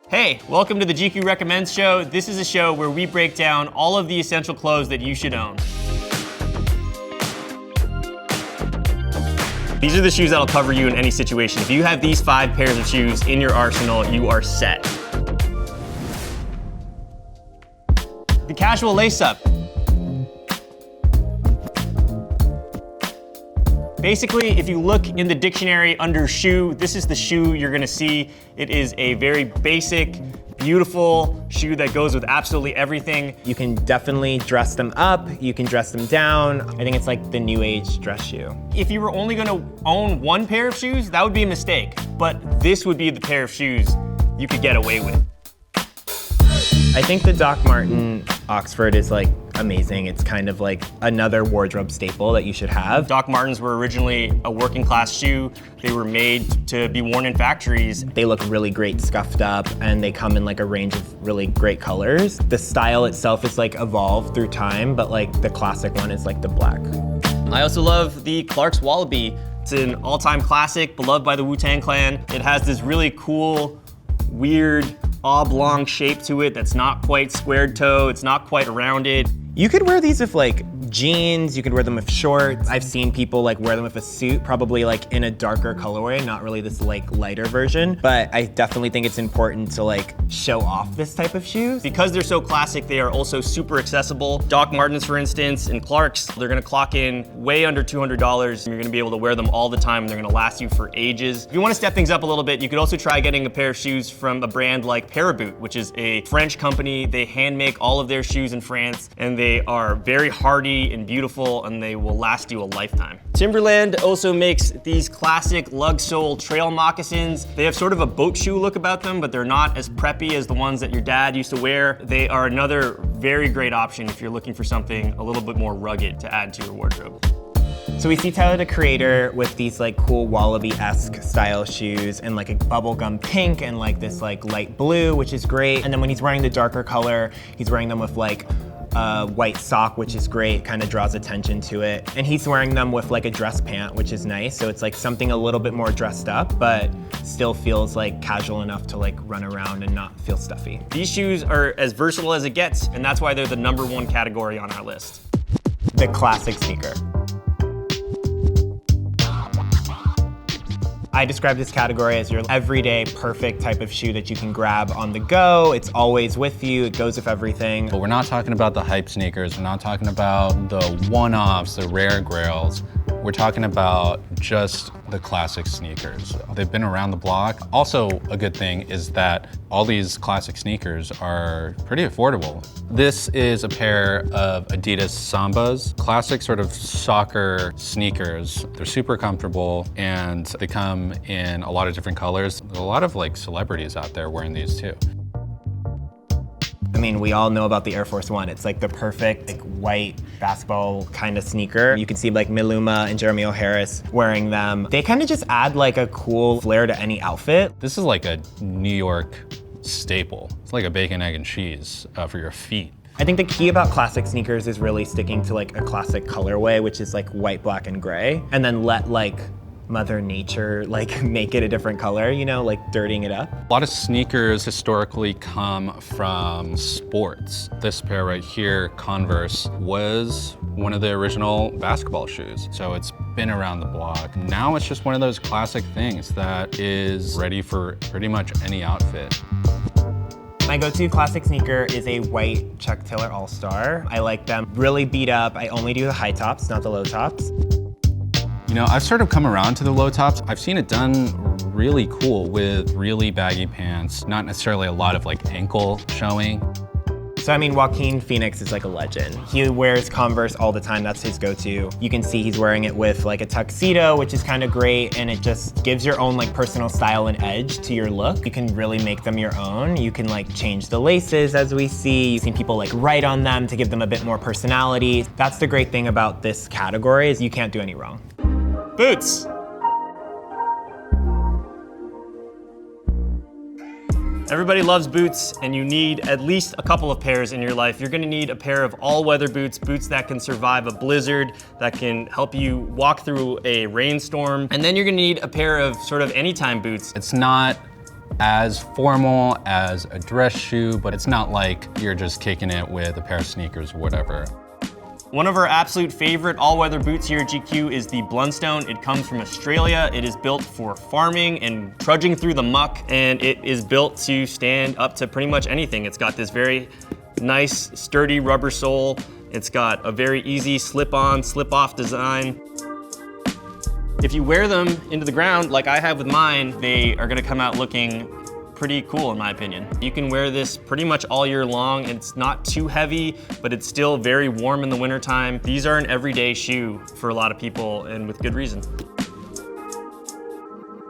Hey, welcome to the GQ Recommends show. This is a show where we break down all of the essential clothes that you should own. These are the shoes that'll cover you in any situation. If you have these 5 pairs of shoes in your arsenal, you are set. The casual lace-up. Basically, if you look in the dictionary under shoe, this is the shoe you're gonna see. It is a very basic, beautiful shoe that goes with absolutely everything. You can definitely dress them up, you can dress them down. I think it's like the new age dress shoe. If you were only gonna own 1 pair of shoes, that would be a mistake. But this would be the pair of shoes you could get away with. I think the Doc Marten Oxford is like amazing. It's kind of like another wardrobe staple that you should have. Doc Martens were originally a working class shoe. They were made to be worn in factories. They look really great scuffed up, and they come in like a range of really great colors. The style itself is like evolved through time, but like the classic one is like the black. I also love the Clark's Wallaby. It's an all-time classic, beloved by the Wu-Tang Clan. It has this really cool, weird, oblong shape to it that's not quite squared toe, it's not quite rounded. You could wear these with like jeans, you could wear them with shorts. I've seen people like wear them with a suit, probably like in a darker colorway, not really this like lighter version. But I definitely think it's important to like show off this type of shoes. Because they're so classic, they are also super accessible. Doc Martens, for instance, and Clark's, they're gonna clock in way under $200. You're gonna be able to wear them all the time, and they're gonna last you for ages. If you wanna step things up a little bit, you could also try getting a pair of shoes from a brand like Paraboot, which is a French company. They hand make all of their shoes in France, and they are very hardy and beautiful, and they will last you a lifetime. Timberland also makes these classic lug sole trail moccasins. They have sort of a boat shoe look about them, but they're not as preppy as the ones that your dad used to wear. They are another very great option if you're looking for something a little bit more rugged to add to your wardrobe. So we see Tyler, the Creator, with these like cool Wallaby-esque style shoes and like a bubblegum pink and like this like light blue, which is great. And then when he's wearing the darker color, he's wearing them with like white sock, which is great, kind of draws attention to it. And he's wearing them with like a dress pant, which is nice. So it's like something a little bit more dressed up, but still feels like casual enough to like run around and not feel stuffy. These shoes are as versatile as it gets, and that's why they're the #1 category on our list. The classic sneaker. I describe this category as your everyday perfect type of shoe that you can grab on the go. It's always with you, it goes with everything. But we're not talking about the hype sneakers, we're not talking about the one-offs, the rare grails. We're talking about just the classic sneakers. They've been around the block. Also, a good thing is that all these classic sneakers are pretty affordable. This is a pair of Adidas Sambas, classic sort of soccer sneakers. They're super comfortable, and they come in a lot of different colors. There's a lot of like celebrities out there wearing these too. I mean, we all know about the Air Force One. It's like the perfect like white basketball kind of sneaker. You can see like Miluma and Jeremy O'Harris wearing them. They kind of just add like a cool flair to any outfit. This is like a New York staple. It's like a bacon, egg, and cheese for your feet. I think the key about classic sneakers is really sticking to like a classic colorway, which is like white, black, and gray, and then let like Mother Nature like make it a different color, you know, like dirtying it up. A lot of sneakers historically come from sports. This pair right here, Converse, was one of the original basketball shoes. So it's been around the block. Now it's just one of those classic things that is ready for pretty much any outfit. My go-to classic sneaker is a white Chuck Taylor All-Star. I like them really beat up. I only do the high tops, not the low tops. You know, I've sort of come around to the low tops. I've seen it done really cool with really baggy pants, not necessarily a lot of like ankle showing. So I mean, Joaquin Phoenix is like a legend. He wears Converse all the time, that's his go-to. You can see he's wearing it with like a tuxedo, which is kind of great, and it just gives your own like personal style and edge to your look. You can really make them your own. You can like change the laces as we see. You've seen people like write on them to give them a bit more personality. That's the great thing about this category is you can't do any wrong. Boots. Everybody loves boots, and you need at least a couple of pairs in your life. You're gonna need a pair of all-weather boots, boots that can survive a blizzard, that can help you walk through a rainstorm. And then you're gonna need a pair of sort of anytime boots. It's not as formal as a dress shoe, but it's not like you're just kicking it with a pair of sneakers or whatever. One of our absolute favorite all-weather boots here at GQ is the Blundstone. It comes from Australia. It is built for farming and trudging through the muck, and it is built to stand up to pretty much anything. It's got this very nice, sturdy rubber sole. It's got a very easy slip-on, slip-off design. If you wear them into the ground, like I have with mine, they are gonna come out looking pretty cool in my opinion. You can wear this pretty much all year long. It's not too heavy, but it's still very warm in the wintertime. These are an everyday shoe for a lot of people, and with good reason.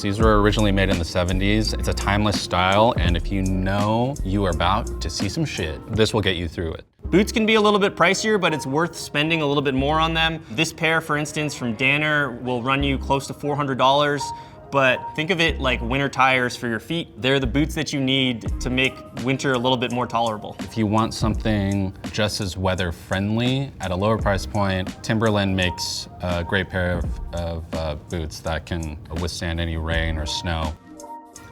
These were originally made in the 70s. It's a timeless style, and if you know you are about to see some shit, this will get you through it. Boots can be a little bit pricier, but it's worth spending a little bit more on them. This pair, for instance, from Danner will run you close to $400. But think of it like winter tires for your feet. They're the boots that you need to make winter a little bit more tolerable. If you want something just as weather friendly at a lower price point, Timberland makes a great pair of boots that can withstand any rain or snow.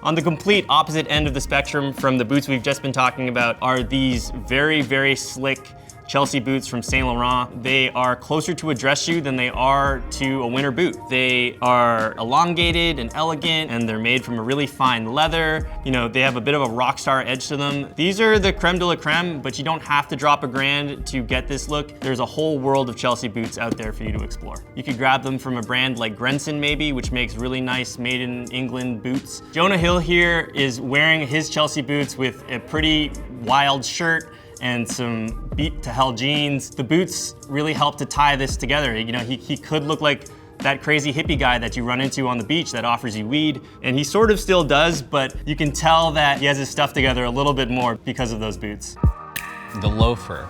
On the complete opposite end of the spectrum from the boots we've just been talking about are these very, very slick Chelsea boots from Saint Laurent. They are closer to a dress shoe than they are to a winter boot. They are elongated and elegant, and they're made from a really fine leather. You know, they have a bit of a rock star edge to them. These are the creme de la creme, but you don't have to drop $1,000 to get this look. There's a whole world of Chelsea boots out there for you to explore. You could grab them from a brand like Grenson maybe, which makes really nice made in England boots. Jonah Hill here is wearing his Chelsea boots with a pretty wild shirt and some beat to hell jeans. The boots really help to tie this together. You know, he could look like that crazy hippie guy that you run into on the beach that offers you weed, and he sort of still does, but you can tell that he has his stuff together a little bit more because of those boots. The loafer.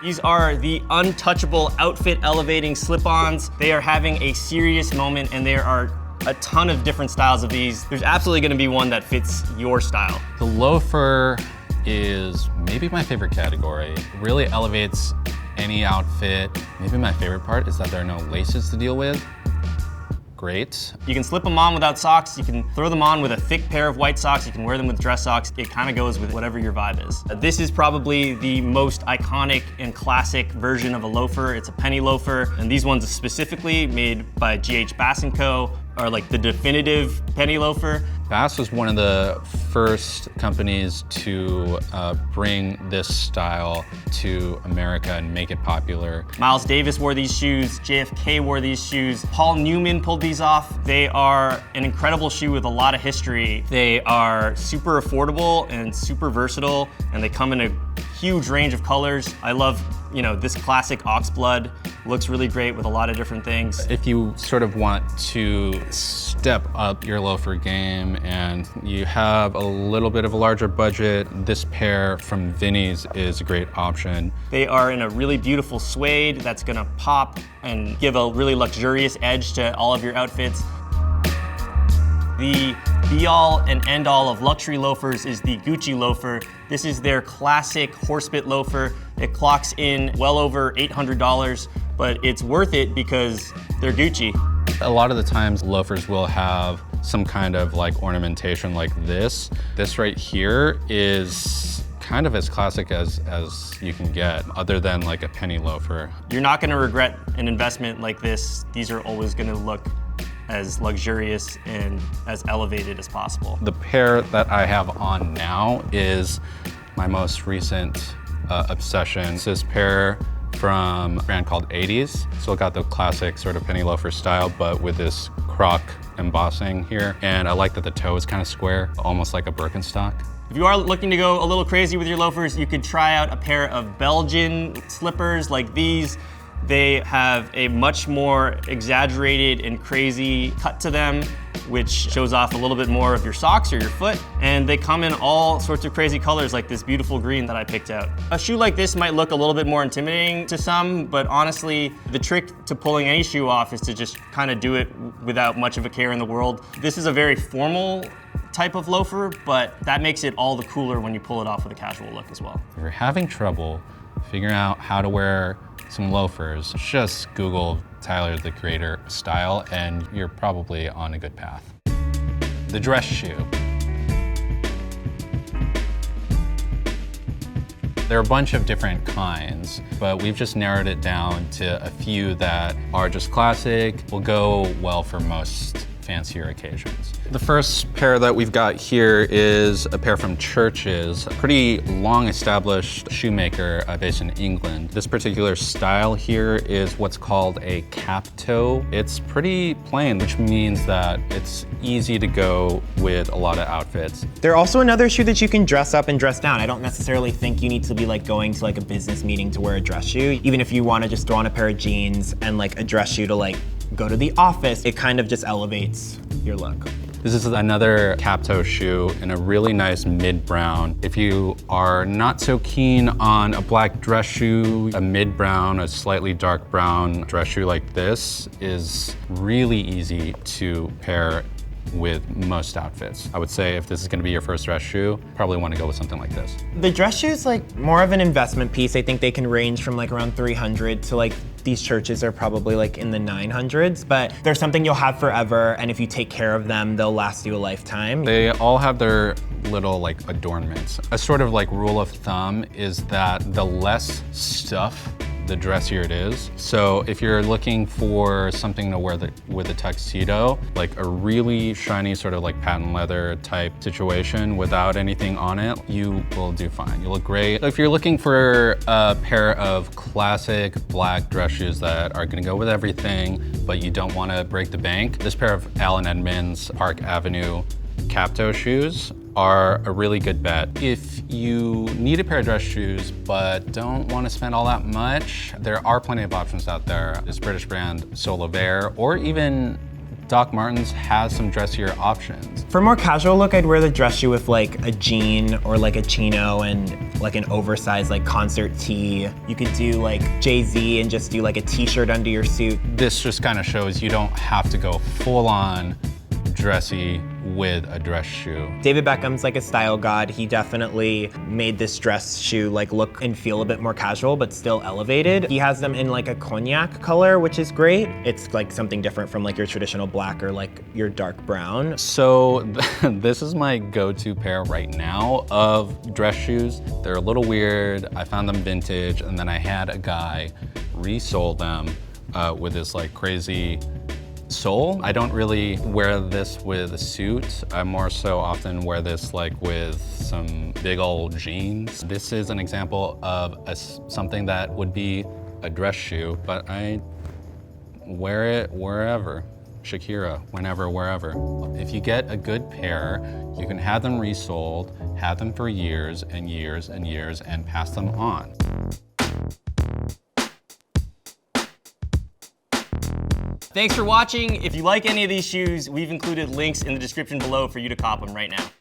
These are the untouchable outfit elevating slip-ons. They are having a serious moment, and there are a ton of different styles of these. There's absolutely gonna be one that fits your style. The loafer is maybe my favorite category. It really elevates any outfit. Maybe my favorite part is that there are no laces to deal with. Great. You can slip them on without socks. You can throw them on with a thick pair of white socks. You can wear them with dress socks. It kind of goes with whatever your vibe is. This is probably the most iconic and classic version of a loafer. It's a penny loafer, and these ones specifically made by G.H. Bass & Co. are like the definitive penny loafer. Bass was one of the first companies to bring this style to America and make it popular. Miles Davis wore these shoes, JFK wore these shoes, Paul Newman pulled these off. They are an incredible shoe with a lot of history. They are super affordable and super versatile, and they come in a huge range of colors. I love, you know, this classic oxblood. Looks really great with a lot of different things. If you sort of want to step up your loafer game and you have a little bit of a larger budget, this pair from Vinnie's is a great option. They are in a really beautiful suede that's gonna pop and give a really luxurious edge to all of your outfits. The be-all and end-all of luxury loafers is the Gucci loafer. This is their classic horsebit loafer. It clocks in well over $800, but it's worth it because they're Gucci. A lot of the times loafers will have some kind of like ornamentation like this. This right here is kind of as classic as you can get, other than like a penny loafer. You're not gonna regret an investment like this. These are always gonna look as luxurious and as elevated as possible. The pair that I have on now is my most recent obsession. It's this pair from a brand called 80s. So it got the classic sort of penny loafer style, but with this croc embossing here. And I like that the toe is kind of square, almost like a Birkenstock. If you are looking to go a little crazy with your loafers, you could try out a pair of Belgian slippers like these. They have a much more exaggerated and crazy cut to them, which shows off a little bit more of your socks or your foot. And they come in all sorts of crazy colors like this beautiful green that I picked out. A shoe like this might look a little bit more intimidating to some, but honestly, the trick to pulling any shoe off is to just kind of do it without much of a care in the world. This is a very formal type of loafer, but that makes it all the cooler when you pull it off with a casual look as well. If you're having trouble figuring out how to wear some loafers. Just Google Tyler, the Creator style, and you're probably on a good path. The dress shoe. There are a bunch of different kinds, but we've just narrowed it down to a few that are just classic, will go well for most fancier occasions. The first pair that we've got here is a pair from Church's, a pretty long established shoemaker based in England. This particular style here is what's called a cap toe. It's pretty plain, which means that it's easy to go with a lot of outfits. They're also another shoe that you can dress up and dress down. I don't necessarily think you need to be like going to like a business meeting to wear a dress shoe. Even if you want to just throw on a pair of jeans and like a dress shoe to like go to the office, it kind of just elevates your look. This is another cap toe shoe in a really nice mid-brown. If you are not so keen on a black dress shoe, a mid-brown, a slightly dark brown dress shoe like this is really easy to pair with most outfits. I would say if this is gonna be your first dress shoe, probably wanna go with something like this. The dress shoe is like more of an investment piece. I think they can range from like around 300 to like these Churches are probably like in the 900s, but they're something you'll have forever, and if you take care of them, they'll last you a lifetime. They all have their little like adornments. A sort of like rule of thumb is that the less stuff, the dressier it is. So if you're looking for something to wear with a tuxedo, like a really shiny sort of like patent leather type situation without anything on it, you will do fine. You look great. If you're looking for a pair of classic black dress shoes that are gonna go with everything, but you don't wanna break the bank, this pair of Allen Edmonds Park Avenue cap toe shoes are a really good bet. If you need a pair of dress shoes but don't want to spend all that much, there are plenty of options out there. This British brand Solaver, or even Doc Martens has some dressier options. For a more casual look, I'd wear the dress shoe with like a jean or like a chino and like an oversized like concert tee. You could do like Jay-Z and just do like a t-shirt under your suit. This just kind of shows you don't have to go full on dressy with a dress shoe. David Beckham's like a style god. He definitely made this dress shoe like look and feel a bit more casual, but still elevated. He has them in like a cognac color, which is great. It's like something different from like your traditional black or like your dark brown. So this is my go-to pair right now of dress shoes. They're a little weird. I found them vintage, and then I had a guy resole them with this like crazy sole. I don't really wear this with a suit. I more so often wear this like with some big old jeans. This is an example of something that would be a dress shoe, but I wear it wherever. Shakira, whenever, wherever. If you get a good pair, you can have them resold, have them for years and years and years, and pass them on. Thanks for watching. If you like any of these shoes, we've included links in the description below for you to cop them right now.